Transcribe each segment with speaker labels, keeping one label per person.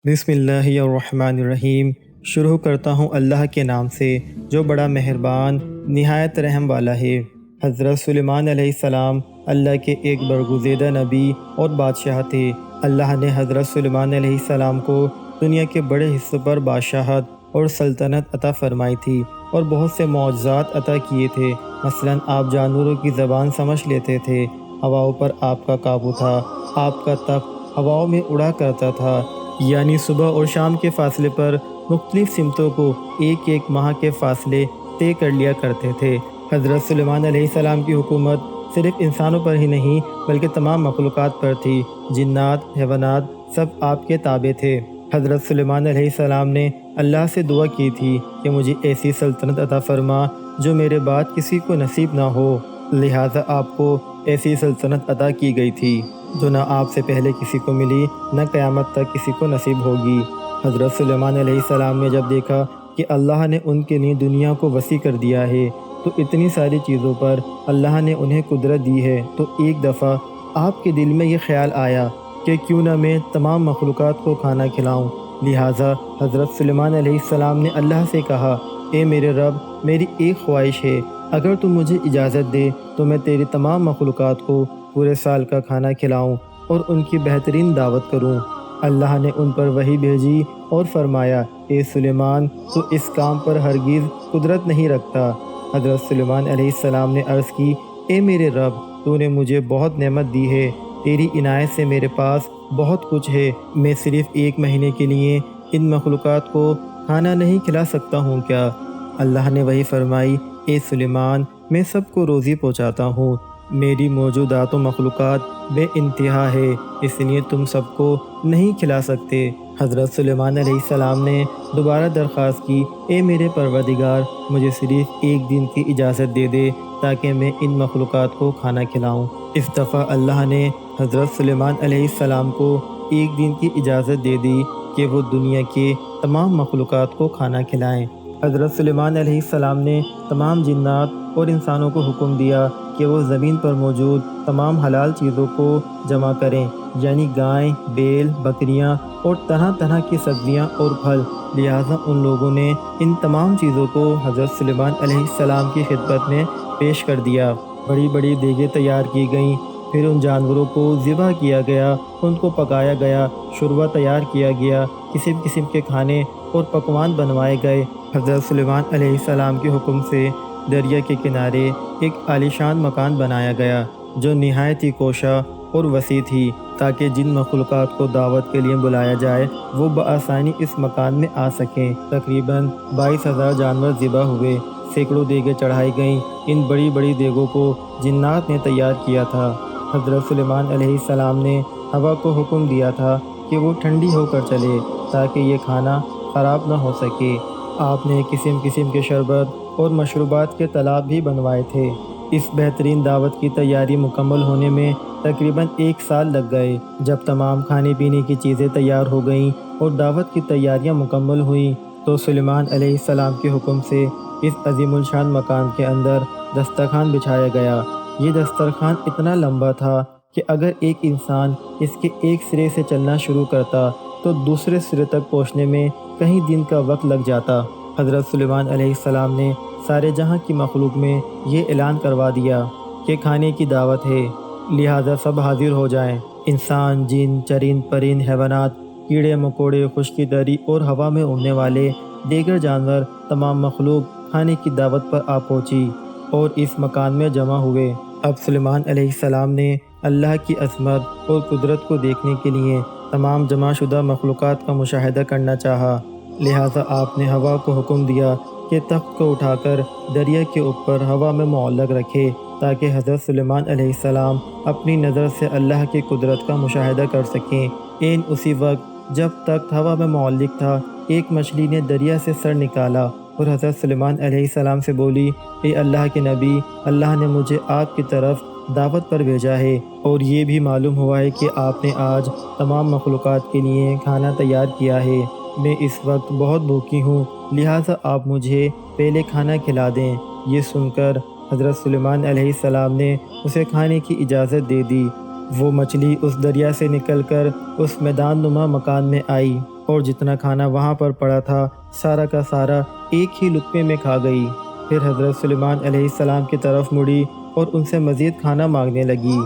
Speaker 1: بسم اللہ الرحمن الرحیم۔ شروع کرتا ہوں اللہ کے نام سے جو بڑا مہربان نہایت رحم والا ہے۔ حضرت سلیمان علیہ السلام اللہ کے ایک برگزیدہ نبی اور بادشاہ تھے۔ اللہ نے حضرت سلیمان علیہ السلام کو دنیا کے بڑے حصوں پر بادشاہت اور سلطنت عطا فرمائی تھی اور بہت سے معجزات عطا کیے تھے۔ مثلا آپ جانوروں کی زبان سمجھ لیتے تھے، ہواؤں پر آپ کا قابو تھا، آپ کا تخت ہواؤں میں اڑا کرتا تھا، یعنی صبح اور شام کے فاصلے پر مختلف سمتوں کو ایک ایک ماہ کے فاصلے طے کر لیا کرتے تھے۔ حضرت سلیمان علیہ السلام کی حکومت صرف انسانوں پر ہی نہیں بلکہ تمام مخلوقات پر تھی۔ جنات، حیوانات سب آپ کے تابع تھے۔ حضرت سلیمان علیہ السلام نے اللہ سے دعا کی تھی کہ مجھے ایسی سلطنت عطا فرما جو میرے بعد کسی کو نصیب نہ ہو، لہٰذا آپ کو ایسی سلطنت عطا کی گئی تھی جو نہ آپ سے پہلے کسی کو ملی نہ قیامت تک کسی کو نصیب ہوگی۔ حضرت سلیمان علیہ السلام نے جب دیکھا کہ اللہ نے ان کے لیے دنیا کو وسیع کر دیا ہے، تو اتنی ساری چیزوں پر اللہ نے انہیں قدرت دی ہے، تو ایک دفعہ آپ کے دل میں یہ خیال آیا کہ کیوں نہ میں تمام مخلوقات کو کھانا کھلاؤں۔ لہٰذا حضرت سلیمان علیہ السلام نے اللہ سے کہا، اے میرے رب، میری ایک خواہش ہے، اگر تم مجھے اجازت دے تو میں تیری تمام مخلوقات کو پورے سال کا کھانا کھلاؤں اور ان کی بہترین دعوت کروں۔ اللہ نے ان پر وحی بھیجی اور فرمایا، اے سلیمان، تو اس کام پر ہرگز قدرت نہیں رکھتا۔ حضرت سلیمان علیہ السلام نے عرض کی، اے میرے رب، تو نے مجھے بہت نعمت دی ہے، تیری عنایت سے میرے پاس بہت کچھ ہے، میں صرف ایک مہینے کے لیے ان مخلوقات کو کھانا نہیں کھلا سکتا ہوں کیا؟ اللہ نے وحی فرمائی، اے سلیمان، میں سب کو روزی پہنچاتا ہوں، میری موجودات و مخلوقات بے انتہا ہے، اس لیے تم سب کو نہیں کھلا سکتے۔ حضرت سلیمان علیہ السلام نے دوبارہ درخواست کی، اے میرے پروردگار، مجھے صرف ایک دن کی اجازت دے دے تاکہ میں ان مخلوقات کو کھانا کھلاؤں۔ اس دفعہ اللہ نے حضرت سلیمان علیہ السلام کو ایک دن کی اجازت دے دی کہ وہ دنیا کے تمام مخلوقات کو کھانا کھلائیں۔ حضرت سلیمان علیہ السلام نے تمام جنات اور انسانوں کو حکم دیا کہ وہ زمین پر موجود تمام حلال چیزوں کو جمع کریں، یعنی گائیں، بیل، بکریاں اور طرح طرح کی سبزیاں اور پھل۔ لہٰذا ان لوگوں نے ان تمام چیزوں کو حضرت سلیمان علیہ السلام کی خدمت میں پیش کر دیا۔ بڑی بڑی دیگیں تیار کی گئیں، پھر ان جانوروں کو ذبح کیا گیا، ان کو پکایا گیا، شوربہ تیار کیا گیا، قسم قسم کے کھانے اور پکوان بنوائے گئے۔ حضرت سلیمان علیہ السلام کے حکم سے دریا کے کنارے ایک عالیشان مکان بنایا گیا جو نہایت ہی کوشاں اور وسیع تھی، تاکہ جن مخلوقات کو دعوت کے لیے بلایا جائے وہ بآسانی اس مکان میں آ سکیں۔ تقریباً 22,000 جانور ذبح ہوئے، سینکڑوں دیگیں چڑھائی گئیں۔ ان بڑی بڑی دیگوں کو جنات نے تیار کیا تھا۔ حضرت سلیمان علیہ السلام نے ہوا کو حکم دیا تھا کہ وہ ٹھنڈی ہو کر چلے تاکہ یہ کھانا خراب نہ ہو سکے۔ آپ نے قسم قسم کے شربت اور مشروبات کے تالاب بھی بنوائے تھے۔ اس بہترین دعوت کی تیاری مکمل ہونے میں تقریباً 1 سال لگ گئے۔ جب تمام کھانے پینے کی چیزیں تیار ہو گئیں اور دعوت کی تیاریاں مکمل ہوئیں تو سلیمان علیہ السلام کے حکم سے اس عظیم الشان مکان کے اندر دسترخوان بچھایا گیا۔ یہ دسترخوان اتنا لمبا تھا کہ اگر ایک انسان اس کے ایک سرے سے چلنا شروع کرتا تو دوسرے سرے تک پہنچنے میں کئی دن کا وقت لگ جاتا۔ حضرت سلیمان علیہ السلام نے سارے جہاں کی مخلوق میں یہ اعلان کروا دیا کہ کھانے کی دعوت ہے، لہٰذا سب حاضر ہو جائیں۔ انسان، جن، چرند، پرند، حیوانات، کیڑے مکوڑے، خشکی تری اور ہوا میں اڑنے والے دیگر جانور، تمام مخلوق کھانے کی دعوت پر آ پہنچی اور اس مکان میں جمع ہوئے۔ اب سلیمان علیہ السلام نے اللہ کی عظمت اور قدرت کو دیکھنے کے لیے تمام جمع شدہ مخلوقات کا مشاہدہ کرنا چاہا، لہٰذا آپ نے ہوا کو حکم دیا کہ تخت کو اٹھا کر دریا کے اوپر ہوا میں معلق رکھے تاکہ حضرت سلیمان علیہ السلام اپنی نظر سے اللہ کی قدرت کا مشاہدہ کر سکیں۔ اسی وقت جب تخت ہوا میں معلق تھا، ایک مچھلی نے دریا سے سر نکالا اور حضرت سلیمان علیہ السلام سے بولی، اے اللہ کے نبی، اللہ نے مجھے آپ کی طرف دعوت پر بھیجا ہے اور یہ بھی معلوم ہوا ہے کہ آپ نے آج تمام مخلوقات کے لیے کھانا تیار کیا ہے۔ میں اس وقت بہت بھوکی ہوں، لہٰذا آپ مجھے پہلے کھانا کھلا دیں۔ یہ سن کر حضرت سلیمان علیہ السلام نے اسے کھانے کی اجازت دے دی۔ وہ مچھلی اس دریا سے نکل کر اس میدان نما مکان میں آئی اور جتنا کھانا وہاں پر پڑا تھا سارا کا سارا ایک ہی لقمے میں کھا گئی۔ پھر حضرت سلیمان علیہ السلام کی طرف مڑی اور ان سے مزید کھانا مانگنے لگی۔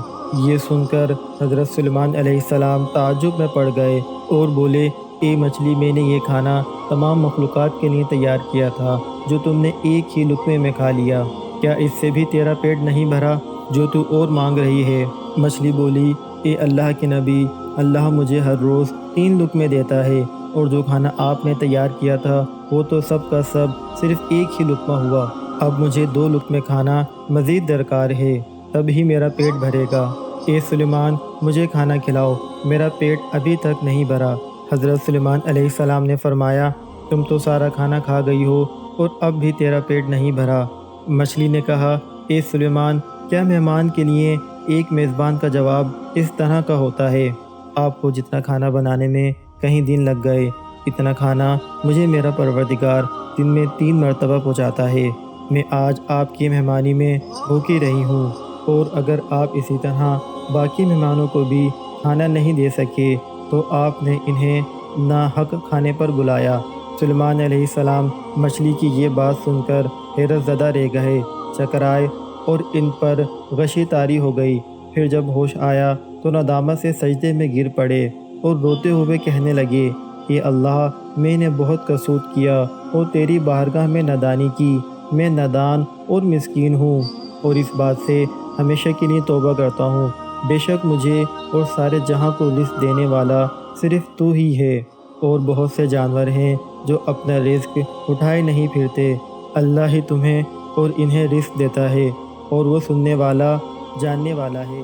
Speaker 1: یہ سن کر حضرت سلیمان علیہ السلام تعجب میں پڑ گئے اور بولے، اے مچھلی، میں نے یہ کھانا تمام مخلوقات کے لیے تیار کیا تھا جو تم نے ایک ہی لقمے میں کھا لیا۔ کیا اس سے بھی تیرا پیٹ نہیں بھرا جو تو اور مانگ رہی ہے؟ مچھلی بولی، اے اللہ کے نبی، اللہ مجھے ہر روز 3 لقمے دیتا ہے، اور جو کھانا آپ نے تیار کیا تھا وہ تو سب کا سب صرف ایک ہی لقمہ ہوا۔ اب مجھے 2 لقمے کھانا مزید درکار ہے، تب ہی میرا پیٹ بھرے گا۔ اے سلیمان، مجھے کھانا کھلاؤ، میرا پیٹ ابھی تک نہیں بھرا۔ حضرت سلیمان علیہ السلام نے فرمایا، تم تو سارا کھانا کھا گئی ہو اور اب بھی تیرا پیٹ نہیں بھرا۔ مچھلی نے کہا، اے سلیمان، کیا مہمان کے لیے ایک میزبان کا جواب اس طرح کا ہوتا ہے؟ آپ کو جتنا کھانا بنانے میں کہیں دن لگ گئے، اتنا کھانا مجھے میرا پروردگار دن میں 3 مرتبہ پہنچاتا ہے۔ میں آج آپ کی مہمانی میں بھوکی رہی ہوں، اور اگر آپ اسی طرح باقی مہمانوں کو بھی کھانا نہیں دے سکے تو آپ نے انہیں ناحق کھانے پر بلایا۔ سلیمان علیہ السلام مچھلی کی یہ بات سن کر حیرت زدہ رہ گئے، چکرائے اور ان پر غشی طاری ہو گئی۔ پھر جب ہوش آیا تو ندامت سے سجدے میں گر پڑے اور روتے ہوئے کہنے لگے، اے اللہ، میں نے بہت قصور کیا اور تیری بارگاہ میں نادانی کی۔ میں نادان اور مسکین ہوں، اور اس بات سے ہمیشہ کے لیے توبہ کرتا ہوں۔ بے شک مجھے اور سارے جہاں کو رزق دینے والا صرف تو ہی ہے، اور بہت سے جانور ہیں جو اپنا رزق اٹھائے نہیں پھرتے۔ اللہ ہی تمہیں اور انہیں رزق دیتا ہے، اور وہ سننے والا، جاننے والا ہے۔